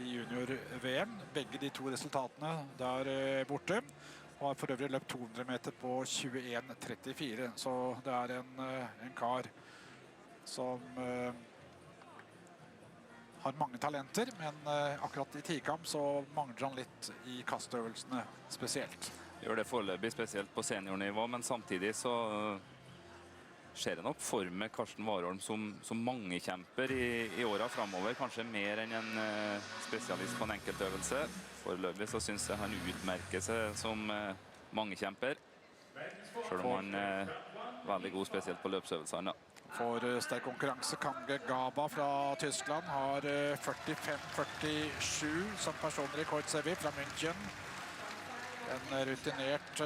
i junior-VM. Begge de to resultatene der borte. Og har for øvrig løpt 200 meter på 21.34. Så det er en kar som har mange talenter, men akkurat i tikamp så mangler han litt i kastøvelsene spesielt. Gjør det foreløpig spesielt på seniornivå, men samtidig så ser jeg nok for meg Karsten Warholm som mange kjemper i årene fremover, kanskje mer enn en spesialist på en enkeltøvelse. Foreløpig så synes jeg han utmerker seg som mange kjemper, selv om han er veldig god spesielt på løpsøvelsene. For sterk konkurranse. Kamge Gaba fra Tyskland har 45-47 som personrekord, ser vi, fra München. En rutinert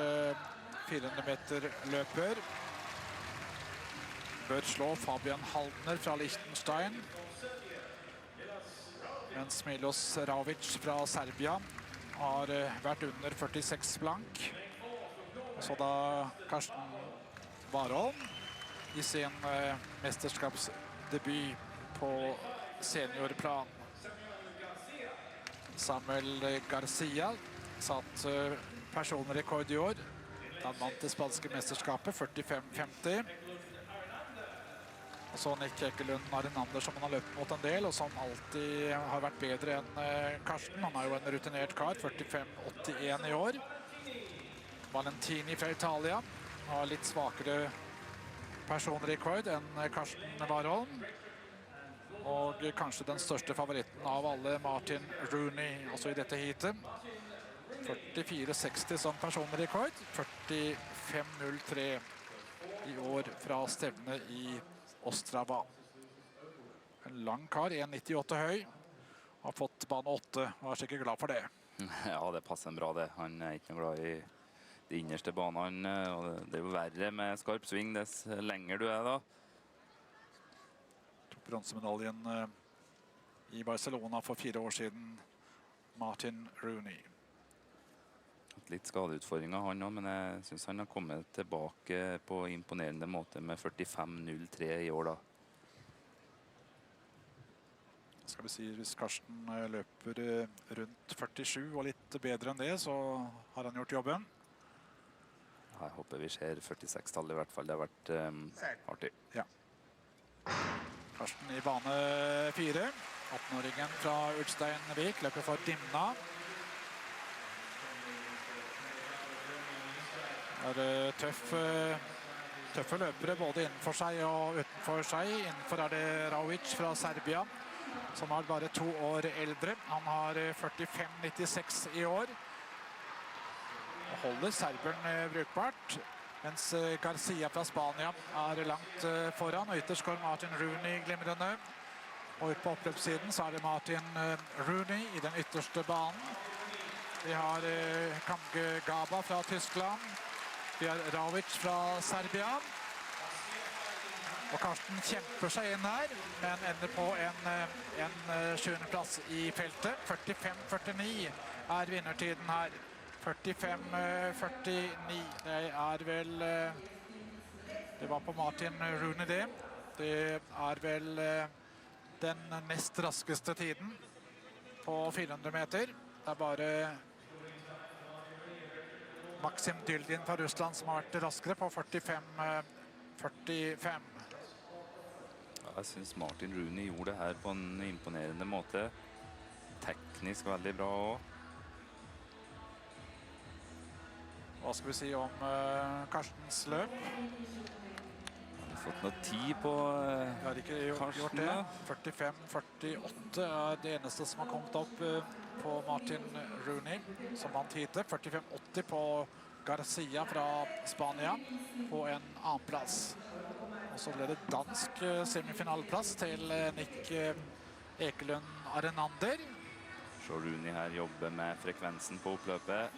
400 meter løper. Bør slå Fabian Haldner fra Liechtenstein. Mens Milos Ravic fra Serbia har vært under 46 blank. Så da Karsten Warholm i sin mesterskapsdebut på seniorplan. Samuel Garcia satt personrekord i år. Han vant det spanske mesterskapet 45-50. Og så Nick Ekelund Arenander, som han har løpt mot en del, og som alltid har vært bedre enn Karsten. Han er jo en rutinert kar, 45-81 i år. Valentini fra Italia har litt svakere personrekord enn Karsten Warholm. Og kanskje den største favoritten av alle, Martin Rooney, også i dette heatet. 44-60 som personrekord. 45-03 i år fra stevnet i Ostrava. En lang kar, 1,98 høy. Har fått bane 8 og er sikkert glad for det. Ja, det passer bra det. Han er ikke noe glad i de innerste banene, og det er jo verre med skarp sving dess lenger du er da. Tok bronsemedaljen i Barcelona for 4 år siden, Martin Rooney. Litt skadeutfordringer han også, men jeg synes han har kommet tilbake på imponerende måte med 45-03 i år da. Skal vi si, hvis Karsten løper rundt 47 og litt bedre enn det, så har han gjort jobben. Jeg håper vi ser 46-tallet i hvert fall. Det har vært artig. Ja. Karsten i bane 4. 18-åringen fra Ulsteinvik løper for Dimna. Det er tøffe løpere både innenfor seg og utenfor seg. Innenfor er det Ravic fra Serbia, som er bare 2 år eldre. Han har 45-96 i år. Og holder serberen brukbart, mens Garcia fra Spania er langt foran. Og ytterst går Martin Rooney glimrende. Og ut på oppløpssiden så er det Martin Rooney i den ytterste banen. Vi har Kamge Gaba fra Tyskland. Vi har Ravic fra Serbia. Og Karsten kjemper seg inn her, men ender på en 7. plass i feltet. 45-49 er vinnertiden her. 45-49. Det er vel det var på Martin Rooney det. Det er vel den nest raskeste tiden på 400 meter. Det er bare Maxim Dyldin fra Russland som har vært raskere på 45-45. Jeg synes Martin Rooney gjorde det her på en imponerende måte. Teknisk veldig bra også. Hva skal vi si om Karstens løp? Han har fått noe tid på har ikke gjort det. 45-48 er det eneste som har kommet opp på Martin Rooney, som vant heatet. 45-80 på Garcia fra Spania på en annen plass. Og så ble det dansk semifinalplass til Nick Ekelund Arenander. Så Rooney her jobber med frekvensen på oppløpet.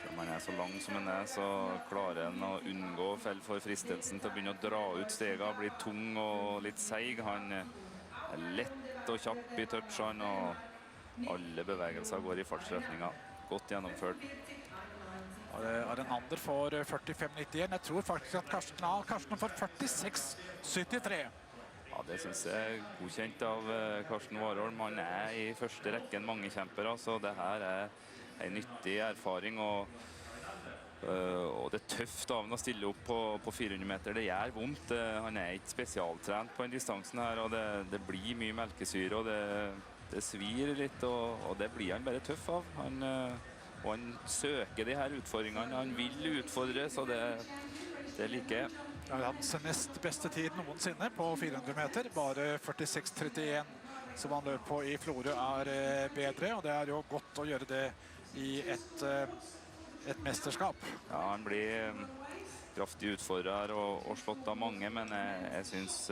Om han er så lang som han er, så klarer han å unngå å felle for fristelsen til å begynne å dra ut stegene, bli tung og litt seig. Han er lett og kjapp i touchene, og alle bevegelser går i fartsretningen. Godt gjennomført. Arenander får 45-91. Jeg tror faktisk at Karsten får 46-73. Ja, det synes jeg er godkjent av Karsten Warholm. Han er i første rekken mange kjempere, så det her er en nyttig erfaring. Og det er tøft av han å stille opp på 400 meter. Det gjør vondt. Han er ikke spesialtrent på den distansen her, og det blir mye melkesyre, og det svir litt, og det blir han bare tøff av. Og han søker de her utfordringene. Han vil utfordre, så det liker jeg. Det er hans nest beste tid noensinne på 400 meter. Bare 46,31 som han løp på i Florø er bedre, og det er jo godt å gjøre det i et mesterskap. Ja, han blir kraftig utfordrer og slått av mange, men jeg synes